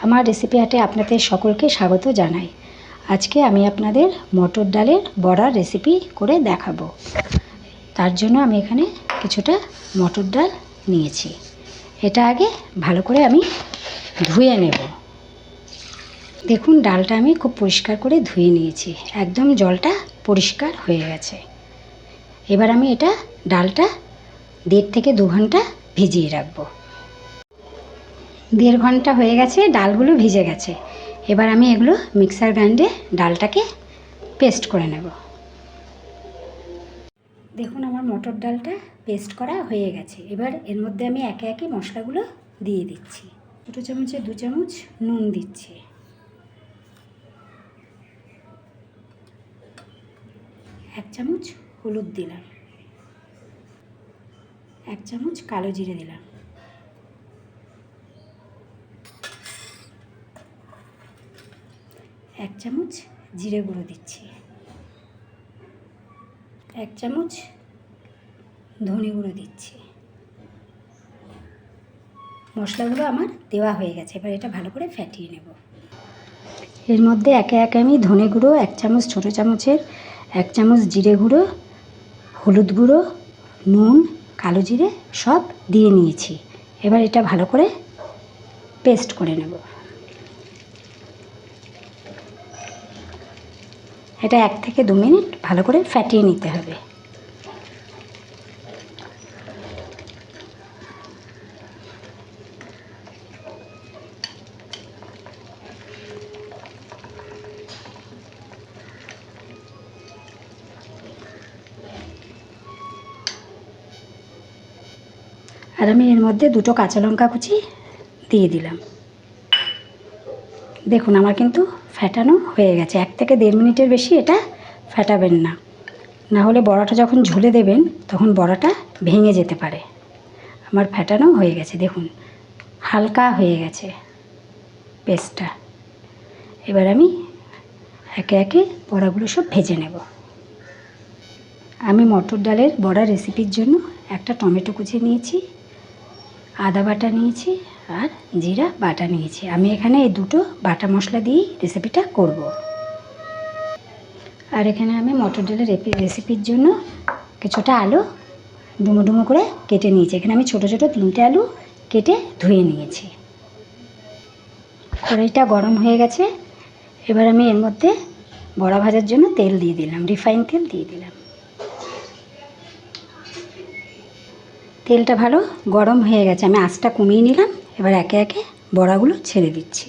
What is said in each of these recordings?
আমার রেসিপি হাটে আপনাদের সকলকে স্বাগত জানাই। আজকে আমি আপনাদের মটর ডালের বড়ার রেসিপি করে দেখাবো। তার জন্য আমি এখানে কিছুটা মটর ডাল নিয়েছি। এটা আগে ভালো করে আমি ধুয়ে নেব। দেখুন, ডালটা আমি খুব পরিষ্কার করে ধুয়ে নিয়েছি, একদম জলটা পরিষ্কার হয়ে গেছে। এবার আমি ডালটা 1.5 থেকে 2 ঘন্টা ভিজিয়ে রাখবো। 1.5 ঘন্টা হয়ে গেছে, ডালগুলো ভিজে গেছে। এবার আমি এগুলো মিক্সার গ্রাইন্ডে ডালটাকে পেস্ট করে নেব। দেখুন, আমার মটর ডালটা পেস্ট করা হয়ে গেছে। এবার এর মধ্যে আমি একে একে মশলাগুলো দিয়ে দিচ্ছি। ছোটো চামচে 2 চামচ নুন দিচ্ছি, 1 চামচ হলুদ দিলাম, 1 চামচ কালো জিরে দিলাম, 1 চামচ জিরে গুঁড়ো দিচ্ছি, 1 চামচ ধনে গুঁড়ো দিচ্ছি। মশলাগুলো আমার দেওয়া হয়ে গেছে। এবার এটা ভালো করে ফেটিয়ে নেব। এর মধ্যে একে একে আমি ধনে গুঁড়ো 1 চামচ, ছোটো চামচের 1 চামচ জিরে গুঁড়ো, হলুদ গুঁড়ো, নুন, কালো জিরে সব দিয়ে নিয়েছি। এবার এটা ভালো করে পেস্ট করে নেব। এটা 1 থেকে 2 মিনিট ভালো করে ফেটিয়ে নিতে হবে। আর আমি এর মধ্যে 2টো কাঁচা লঙ্কা কুচি দিয়ে দিলাম। দেখুন, আমার কিন্তু ফেটানো হয়ে গেছে। 1 থেকে 1.5 মিনিটের বেশি এটা ফেটাবেন না, না হলে বড়াটা যখন ঝুলে দেবেন তখন বড়াটা ভেঙে যেতে পারে। আমার ফেটানো হয়ে গেছে, দেখুন হালকা হয়ে গেছে পেস্টটা। এবার আমি একে একে বড়াগুলো সব ভেজে নেব। আমি মটর ডালের বড়া রেসিপির জন্য একটা টমেটো কুচি নিয়েছি, আদা বাটা নিয়েছি আর জিরা বাটা নিয়েছি। আমি এখানে এই 2টো বাটা মশলা দিয়েই রেসিপিটা করব। আর এখানে আমি মটর ডালের রেসিপির জন্য কিছুটা আলু ডুমো ডুমো করে কেটে নিয়েছি। এখানে আমি ছোটো ছোটো 3টে আলু কেটে ধুয়ে নিয়েছি। কড়াইটা গরম হয়ে গেছে। এবার আমি এর মধ্যে বড়া ভাজার জন্য তেল দিয়ে দিলাম, রিফাইন তেল দিয়ে দিলাম। তেলটা ভালো গরম হয়ে গেছে, আমি আঁচটা কমিয়ে নিলাম। এবার একে একে বড়াগুলো ছেড়ে দিচ্ছি।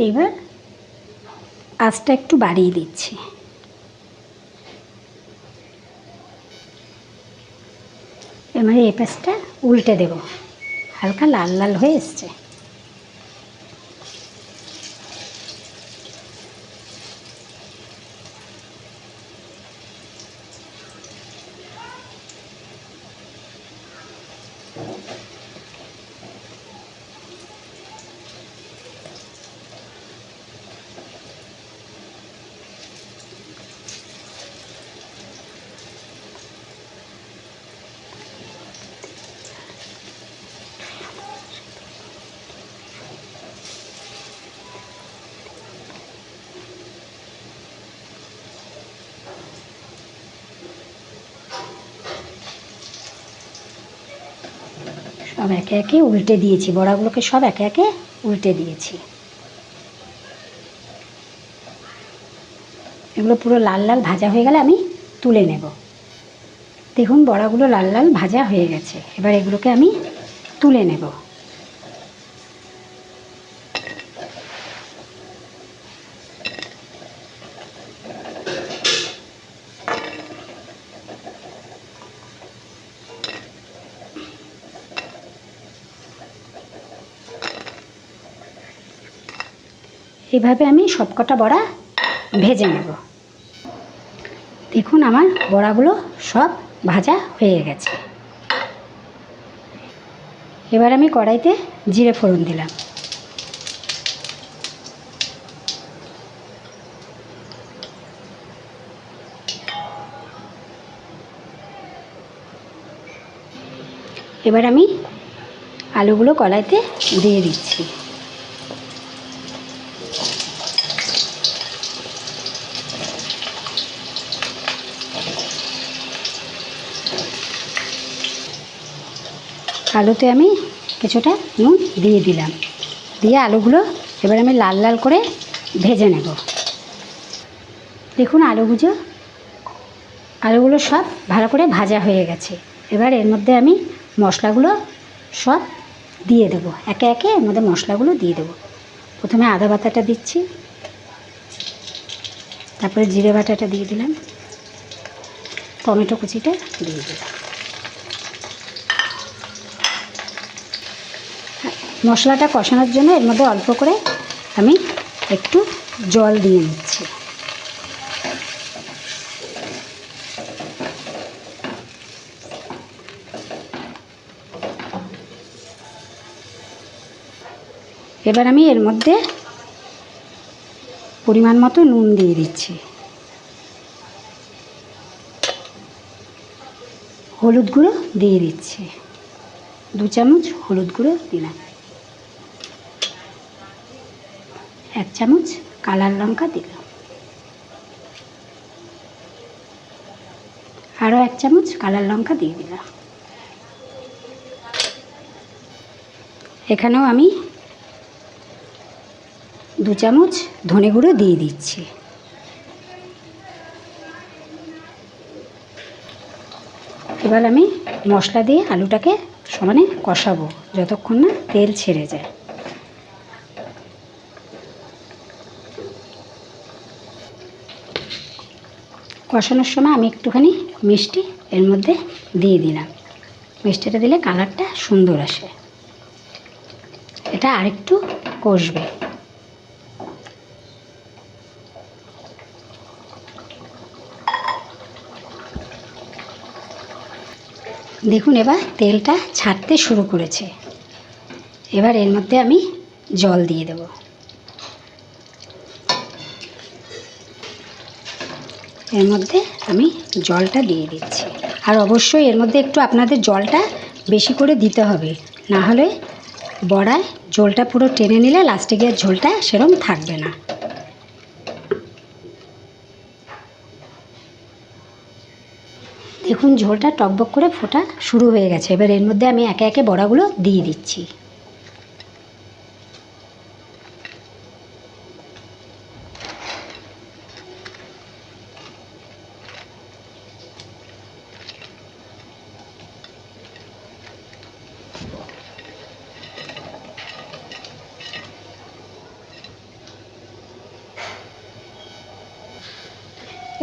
এইবার আঁচটা একটু বাড়িয়ে দিচ্ছি। এবার এই পাশটা উল্টে দেব। হালকা লাল লাল হয়ে এসছে। সব একে একে উল্টে দিয়েছি, বড়াগুলোকে সব একে একে উল্টে দিয়েছি। এগুলো পুরো লাল লাল ভাজা হয়ে গেলে আমি তুলে নেব। দেখুন বড়াগুলো লাল লাল ভাজা হয়ে গেছে। এবার এগুলোকে আমি তুলে নেব। এইভাবে আমি সবকটা বড়া ভেজে নেব। দেখুন আমার বড়াগুলো সব ভাজা হয়ে গেছে। এবার আমি কড়াইতে জিরে ফোড়ন দিলাম। এবার আমি আলুগুলো কড়াইতে দিয়ে দিচ্ছি। আলুতে আমি কিছুটা নুন দিয়ে দিলাম, দিয়ে আলুগুলো এবার আমি লাল লাল করে ভেজে নেব। দেখুন আলুগুলো সব ভালো করে ভাজা হয়ে গেছে। এবার এর মধ্যে আমি মশলাগুলো সব দিয়ে দেবো, একে একে এর মধ্যে মশলাগুলো দিয়ে দেবো। প্রথমে আদা বাটাটা দিচ্ছি, তারপরে জিরে বাটাটা দিয়ে দিলাম, টমেটো কুচিটা দিয়ে দিলাম। মশলাটা কষানোর জন্য এর মধ্যে অল্প করে আমি একটু জল দিয়ে নিচ্ছি। এবার আমি এর মধ্যে পরিমাণ মতো নুন দিয়ে দিচ্ছি, হলুদ গুঁড়ো দিয়ে দিচ্ছি, 2 চামচ হলুদ গুঁড়ো দিলাম, 1 চামচ কালার লঙ্কা দিলাম, আরও 1 চামচ কালার লঙ্কা দিয়ে দিলাম। এখানেও আমি 2 চামচ ধনে গুঁড়ো দিয়ে দিচ্ছি। এবার আমি মশলা দিয়ে আলুটাকে সমানে কষাবো যতক্ষণ না তেল ছেড়ে যায়। কষানোর সময় আমি একটুখানি মিষ্টি এর মধ্যে দিয়ে দিলাম। মিষ্টিটা দিলে কালারটা সুন্দর আসে। এটা আরেকটু কষবে। দেখুন এবার তেলটা ছাড়তে শুরু করেছে। এবার এর মধ্যে আমি জল দিয়ে দেব। এর মধ্যে আমি জলটা দিয়ে দিচ্ছি। আর অবশ্যই এর মধ্যে একটু আপনাদের জলটা বেশি করে দিতে হবে, না হলে বড়ায় ঝোলটা পুরো টেনে নিলে লাস্টে গিয়ে ঝোলটা সেরকম থাকবে না। দেখুন ঝোলটা টকবক করে ফোটা শুরু হয়ে গেছে। এবার এর মধ্যে আমি একে একে বড়াগুলো দিয়ে দিচ্ছি।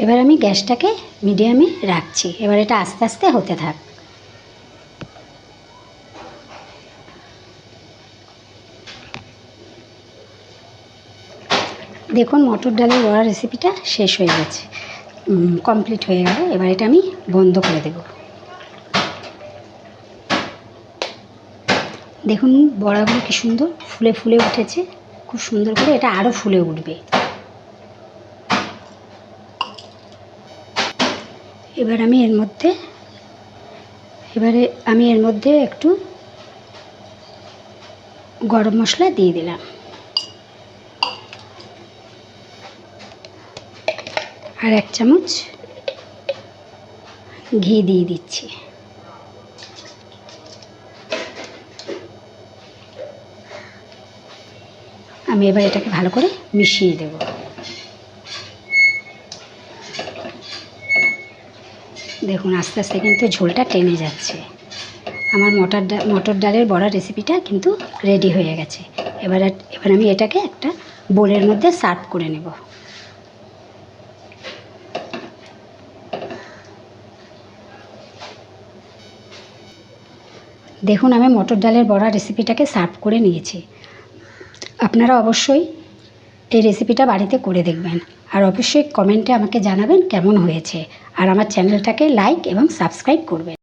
এবার আমি গ্যাসটাকে মিডিয়ামে রাখছি। এবার এটা আস্তে আস্তে হতে থাক। দেখুন মটর ডালের বড়া রেসিপিটা শেষ হয়ে গেছে, কমপ্লিট হয়ে গেল। এবার এটা আমি বন্ধ করে দেব। দেখুন বড়াগুলো কি সুন্দর ফুলে ফুলে উঠেছে, খুব সুন্দর করে এটা আরও ফুলে উঠবে। এবার আমি এর মধ্যে একটু গরম মশলা দিয়ে দিলাম, আর 1 চামচ ঘি দিয়ে দিচ্ছি। আমি এবার এটাকে ভালো করে মিশিয়ে দেব। দেখুন আস্তে আস্তে কিন্তু ঝোলটা টেনে যাচ্ছে। আমার মটর ডালের বড়া রেসিপিটা কিন্তু রেডি হয়ে গেছে। এবার আমি এটাকে একটা বোলের মধ্যে সার্ভ করে নেব। দেখুন আমি মটর ডালের বড়া রেসিপিটাকে সার্ভ করে নিয়েছি। আপনারা অবশ্যই এই রেসিপিটা বাড়িতে করে দেখবেন, আর অবশ্যই কমেন্টে আমাকে জানাবেন কেমন হয়েছে, আর আমার চ্যানেলটাকে লাইক এবং সাবস্ক্রাইব করবেন।